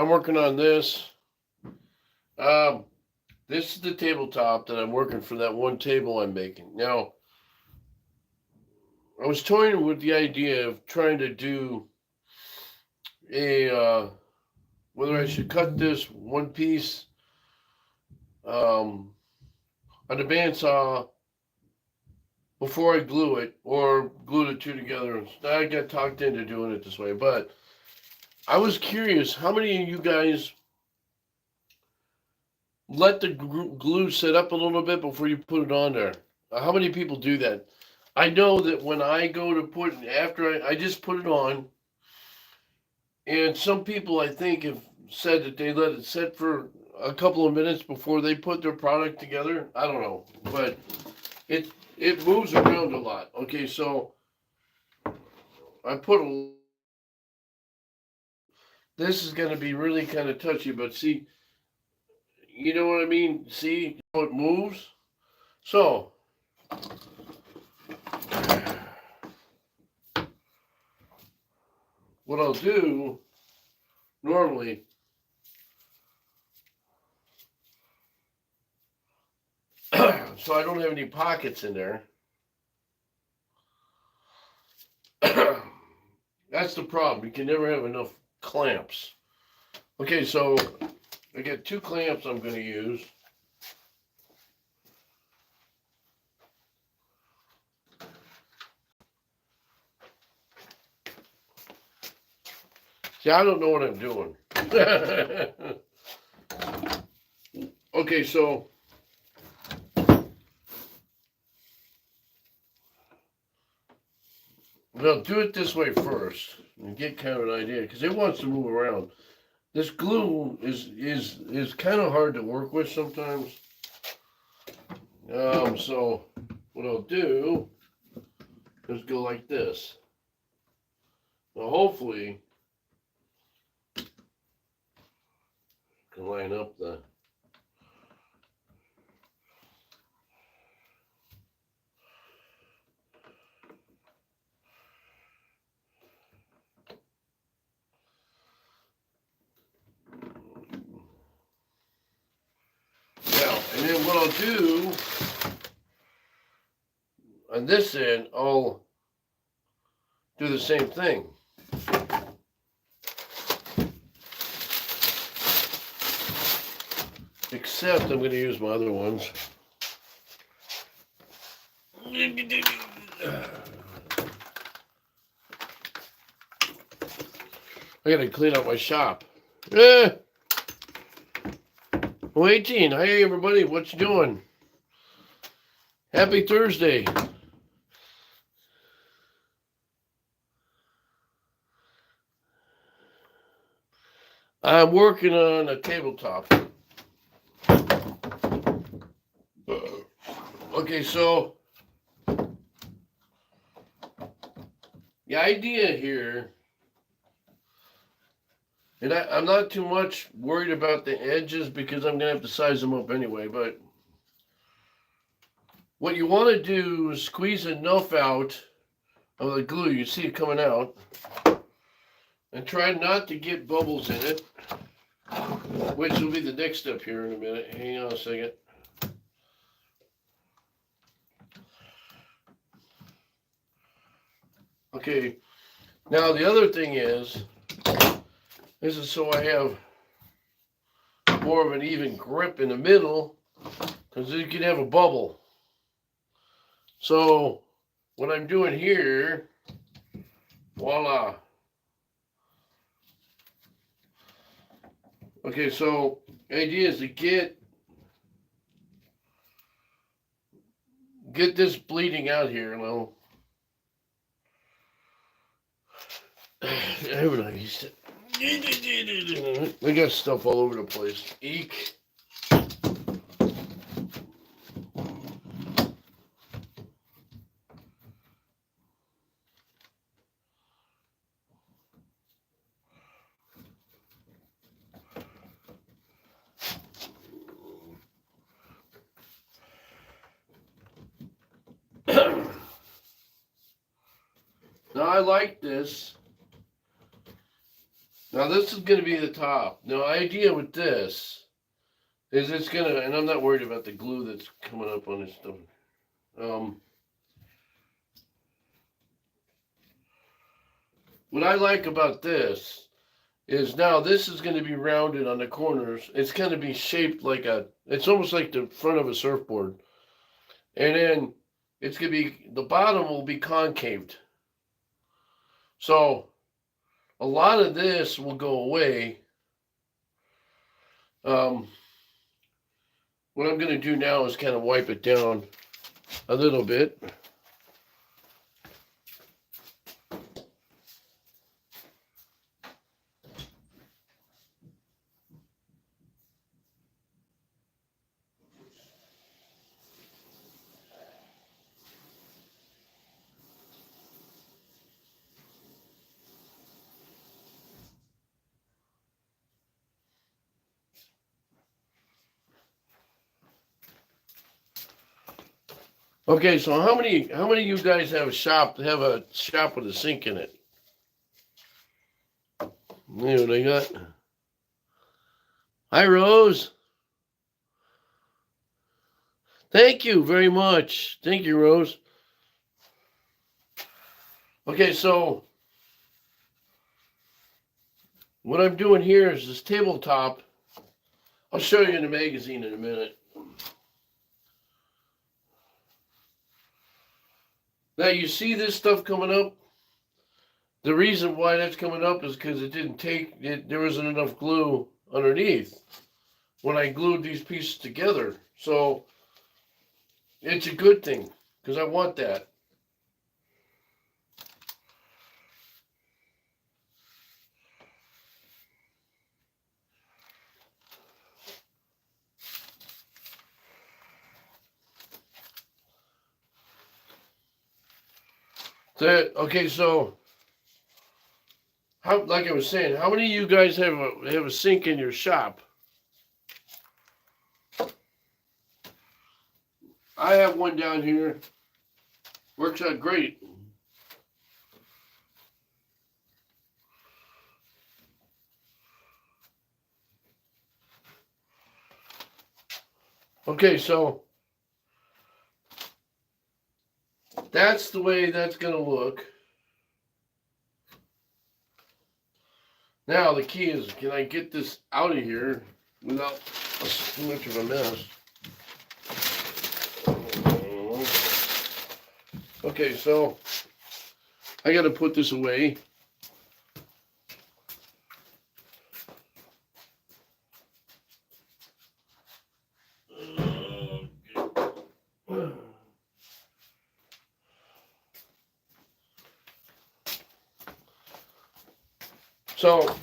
I'm working on this. Um, this is the tabletop that I'm working for that one table I'm making. Now, I was toying with the idea of trying to do a whether I should cut this one piece um, on the bandsaw before I glue it, or glue the two together. I got talked into doing it this way, but I was curious how many of you guys let the glue set up a little bit before you put it on there. How many people do that? I know that when I go to put after I just put it on, and some people I think have said that they let it sit for a couple of minutes before they put their product together. I don't know, but it it moves around a lot. Okay, so I put a. This is going to be really kind of touchy, but see, you know what I mean? See how it moves? So, what I'll do normally, so I don't have any pockets in there. That's the problem. You can never have enough clamps. Okay, so I got two clamps I'm going to use. See, I don't know what I'm doing. Okay, so we'll do it this way first and get kind of an idea because it wants to move around. This glue is kind of hard to work with sometimes. So what I'll do is go like this. Now hopefully I can line up the. Now, and then what I'll do on this end, I'll do the same thing. Except I'm going to use my other ones. I gotta clean up my shop. Eh. 18. Hey everybody, what you doing? Happy Thursday. I'm working on a tabletop. Okay, so the idea here, and I'm not too much worried about the edges because I'm gonna have to size them up anyway, but what you want to do is squeeze enough out of the glue, you see it coming out, and try not to get bubbles in it, which will be the next step here in a minute. Hang on a second. Okay, now the other thing is, this is so I have more of an even grip in the middle, because you can have a bubble. So what I'm doing here, voila. Okay, so the idea is to get this bleeding out here. Well, I got stuff all over the place. Eek. Now I like this Now this is going to be the top. Now, idea with this is it's going to, and I'm not worried about the glue that's coming up on this stuff. What I like about this is now this is going to be rounded on the corners. It's going to be shaped like it's almost like the front of a surfboard. And then it's going to be, the bottom will be concaved. So a lot of this will go away. What I'm going to do now is kind of wipe it down a little bit. Okay, so how many of you guys have a shop with a sink in it? You know what I got? Hi, Rose. Thank you very much. Thank you, Rose. Okay, so what I'm doing here is this tabletop. I'll show you in the magazine in a minute. Now you see this stuff coming up? The reason why that's coming up is because there wasn't enough glue underneath when I glued these pieces together. So it's a good thing because I want that. Okay, so like I was saying, how many of you guys have a sink in your shop? I have one down here. Works out great. Okay, so that's the way that's going to look. Now the key is, can I get this out of here without too much of a mess? Okay, so I got to put this away. So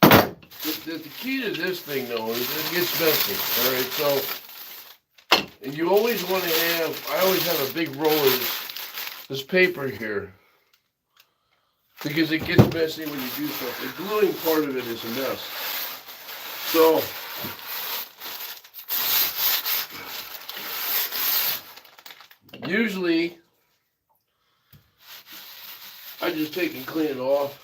the key to this thing though is it gets messy. All right, so and you always want to have. I always have a big roll of this paper here because it gets messy when you do stuff. The gluing part of it is a mess. So usually I just take and clean it off.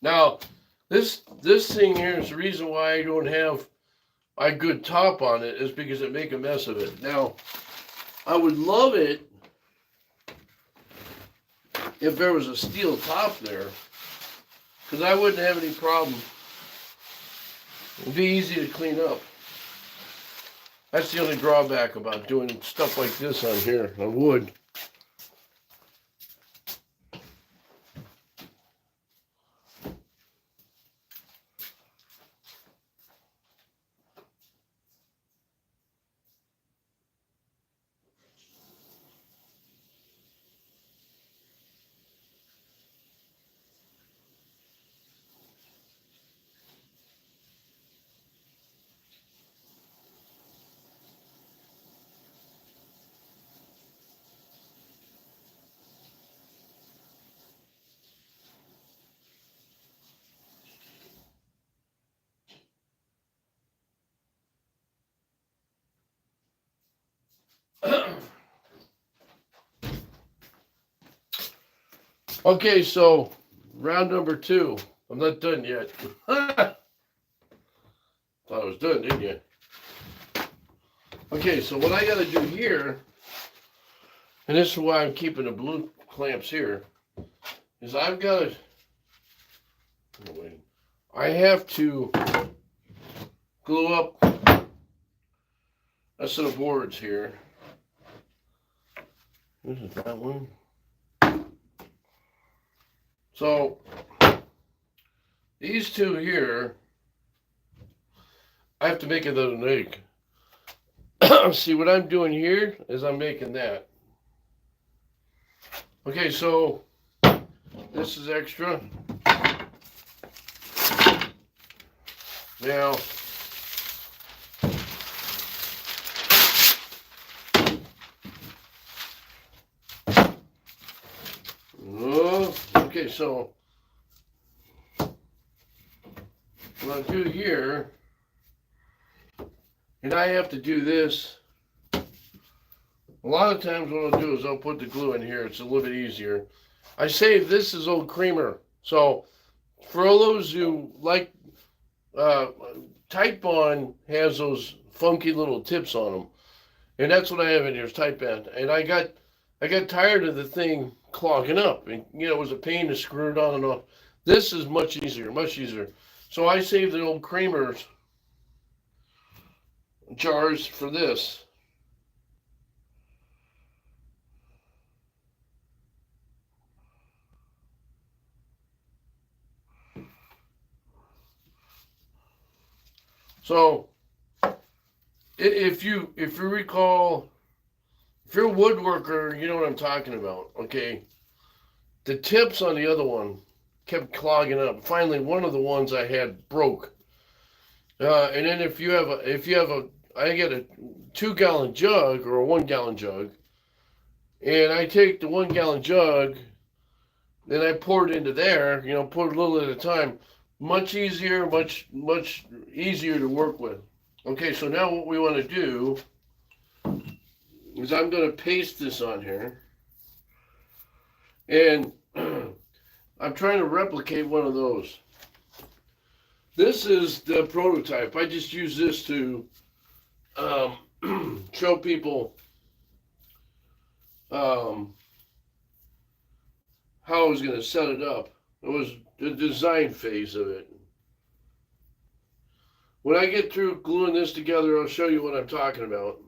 Now, this thing here is the reason why I don't have a good top on it is because it make a mess of it. Now, I would love it if there was a steel top there, because I wouldn't have any problem. It'd be easy to clean up. That's the only drawback about doing stuff like this on here, on wood. Okay, so round number 2. I'm not done yet. Thought I was done, didn't you? Okay, so what I got to do here, and this is why I'm keeping the blue clamps here, is I've got to, I have to glue up a set of boards here. This is that one. So these two here, I have to make another egg. See, what I'm doing here is I'm making that. Okay, so this is extra. Now, okay, so what I do here, and I have to do this. A lot of times what I'll do is I'll put the glue in here. It's a little bit easier. I save this as old creamer. So for all those who like, Type Bond has those funky little tips on them. And that's what I have in here is Type Bond. And I got tired of the thing clogging up. And, it was a pain to screw it on and off. This is much easier, much easier. So I saved the old creamers jars for this. So if you recall, if you're a woodworker, you know what I'm talking about, okay? The tips on the other one kept clogging up. Finally, one of the ones I had broke. And then if you have I get a 2-gallon jug or a 1-gallon jug, and I take the 1-gallon jug, then I pour it into there. Pour it a little at a time. Much easier, much easier to work with. Okay, so now what we want to do is I'm going to paste this on here, and I'm trying to replicate one of those. This is the prototype. I just use this to show people how I was going to set it up. It was the design phase of it. When I get through gluing this together, I'll show you what I'm talking about.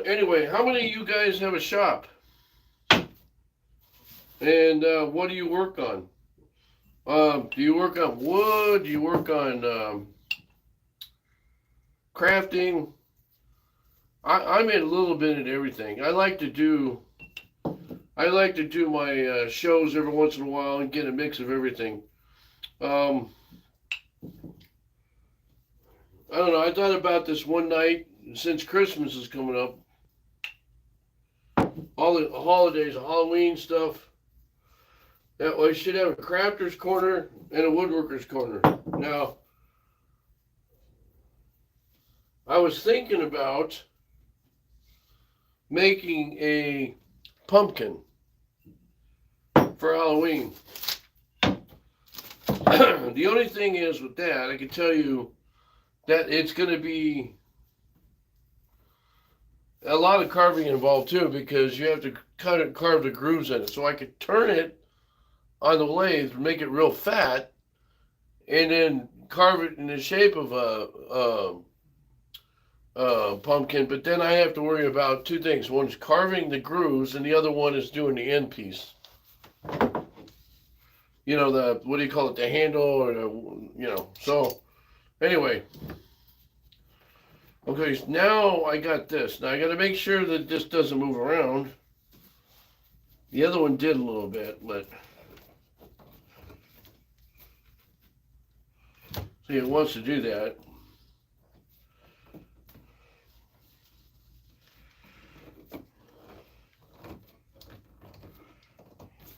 Anyway, how many of you guys have a shop? And what do you work on? Do you work on wood? Do you work on crafting? I'm in a little bit of everything. I like to do my shows every once in a while and get a mix of everything. I don't know. I thought about this one night since Christmas is coming up. All the holidays, Halloween stuff. That way, I should have a crafter's corner and a woodworker's corner. Now, I was thinking about making a pumpkin for Halloween. The only thing is with that, I can tell you that it's going to be a lot of carving involved too, because you have to carve the grooves in it. So I could turn it on the lathe, make it real fat, and then carve it in the shape of a pumpkin. But then I have to worry about two things. One is carving the grooves, and the other one is doing the end piece. The, what do you call it, the handle, or the, so anyway. Okay, so now I got this. Now I got to make sure that this doesn't move around. The other one did a little bit, but see, it wants to do that.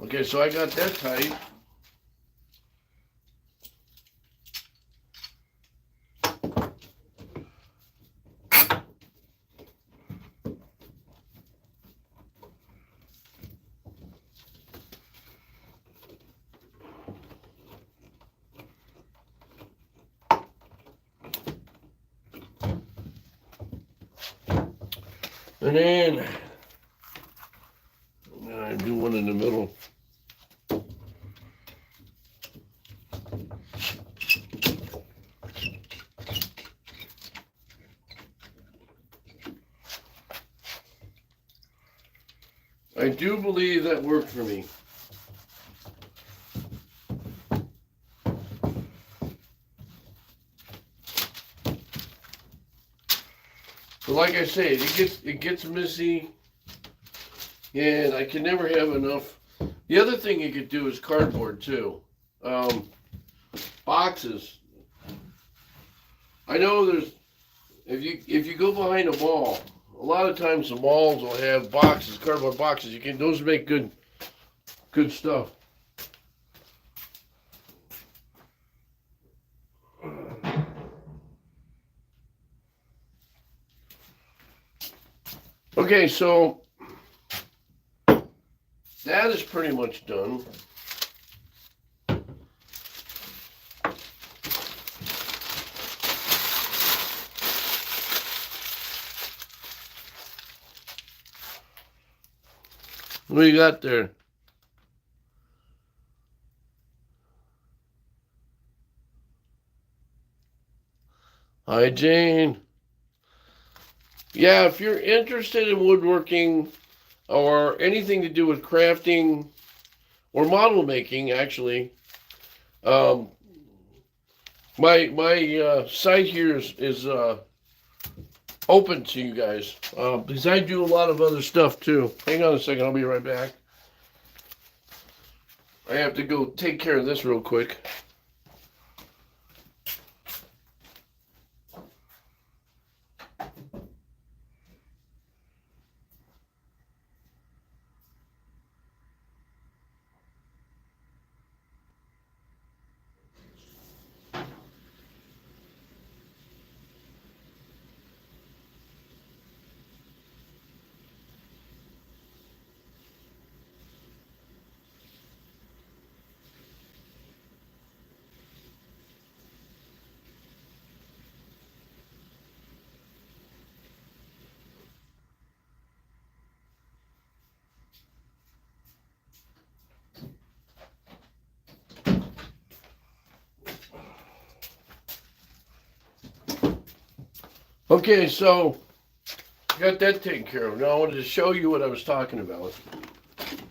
Okay, so I got that tight. And then I do one in the middle. I do believe that worked for me. But like I say, it gets messy, and I can never have enough. The other thing you could do is cardboard too. Boxes. I know there's if you go behind a mall, a lot of times the malls will have boxes, cardboard boxes. Those make good stuff. Okay, so that is pretty much done. What do you got there? Hi, Jane. Yeah, if you're interested in woodworking or anything to do with crafting or model making, actually, my site here is open to you guys because I do a lot of other stuff too. Hang on a second, I'll be right back. I have to go take care of this real quick. Okay, so got that taken care of. Now I wanted to show you what I was talking about.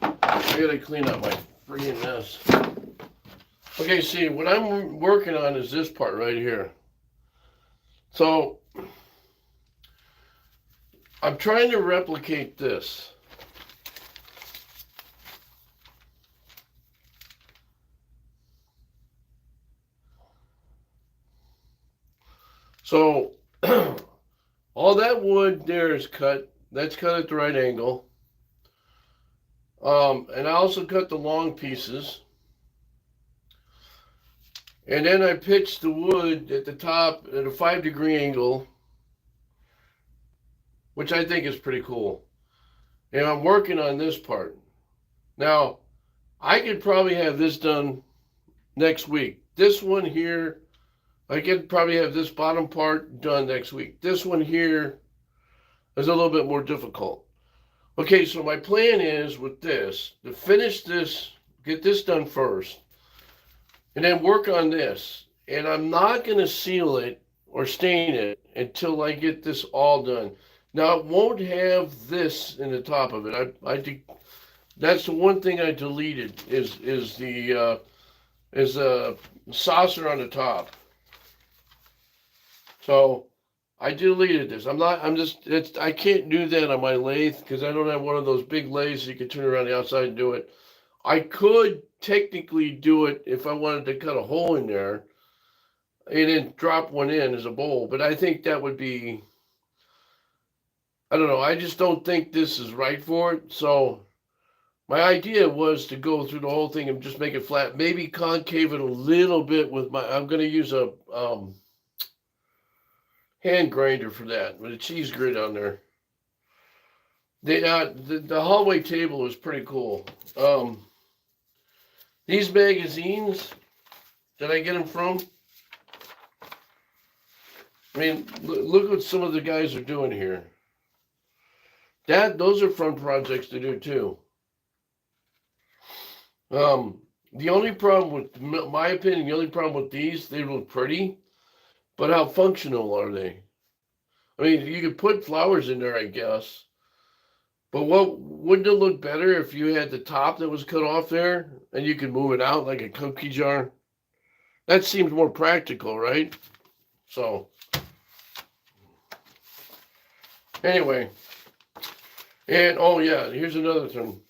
I gotta clean up my freaking mess. Okay, see, what I'm working on is this part right here. So I'm trying to replicate this. So all that wood there is cut. That's cut at the right angle. And I also cut the long pieces. And then I pitched the wood at the top at a 5-degree angle, which I think is pretty cool. And I'm working on this part. Now, I could probably have this done next week. This one here, I could probably have this bottom part done next week. This one here is a little bit more difficult. Okay, so my plan is with this, to finish this, get this done first, and then work on this. And I'm not going to seal it or stain it until I get this all done. Now, it won't have this in the top of it. That's the one thing I deleted is the saucer on the top. So I deleted this. I can't do that on my lathe because I don't have one of those big lathes you can turn around the outside and do it. I could technically do it if I wanted to cut a hole in there and then drop one in as a bowl, but I think that would be, I don't know, I just don't think this is right for it. So my idea was to go through the whole thing and just make it flat, maybe concave it a little bit with I'm going to use a hand grinder for that, with a cheese grit on there. The hallway table was pretty cool. These magazines, did I get them from? I mean, look what some of the guys are doing here. Those are fun projects to do too. The only problem with, my opinion, the only problem with these, they look pretty, but how functional are they? I mean, you could put flowers in there, I guess. But wouldn't it look better if you had the top that was cut off there and you could move it out like a cookie jar? That seems more practical, right? So, anyway, and oh yeah, here's another thing.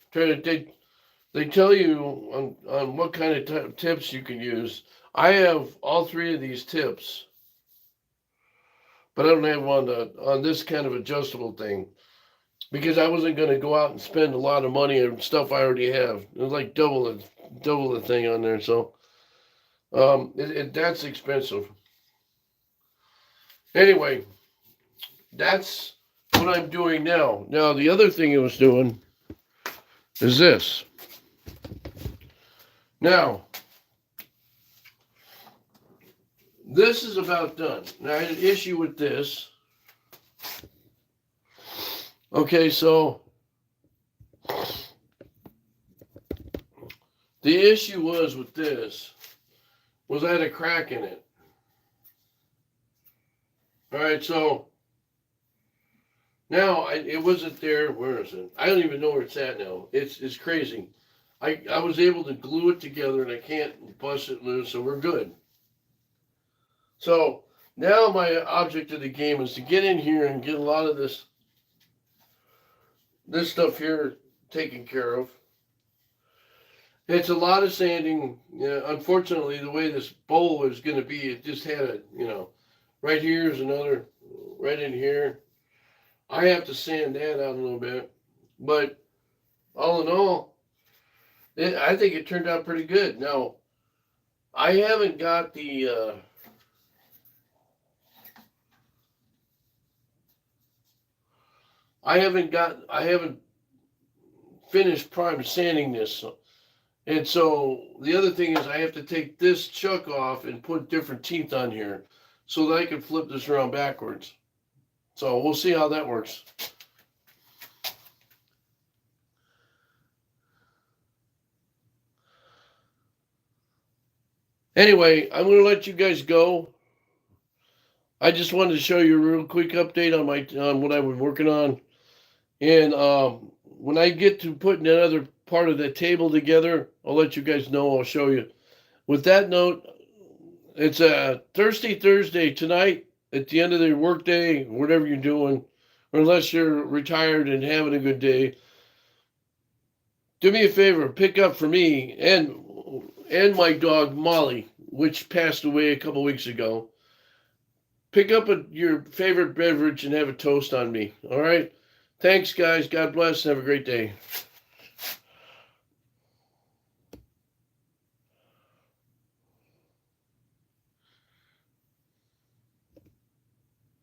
They tell you on what kind of tips you can use. I have all three of these tips, but I don't have one on this kind of adjustable thing because I wasn't going to go out and spend a lot of money on stuff I already have. It was like double the thing on there, so that's expensive. Anyway, that's what I'm doing now. Now the other thing I was doing is this. Now, this is about done. Now, I had an issue with this. Okay, so the issue was with this was I had a crack in it. All right, so now it wasn't there. Where is it? I don't even know where it's at now. It's crazy. I was able to glue it together and I can't bust it loose, so we're good. So now my object of the game is to get in here and get a lot of this stuff here taken care of. It's a lot of sanding. Unfortunately, the way this bowl is going to be, it just had a, right here is another, right in here. I have to sand that out a little bit. But all in all, I think it turned out pretty good. Now, I haven't got the... I haven't finished prime sanding this. And so the other thing is I have to take this chuck off and put different teeth on here so that I can flip this around backwards. So we'll see how that works. Anyway, I'm going to let you guys go. I just wanted to show you a real quick update on what I've been working on. And when I get to putting another part of the table together, I'll let you guys know. I'll show you. With that note, it's a Thursday tonight at the end of the workday, whatever you're doing, or unless you're retired and having a good day. Do me a favor, pick up for me and my dog Molly, which passed away a couple weeks ago. Pick up your favorite beverage and have a toast on me. All right. Thanks, guys. God bless. Have a great day.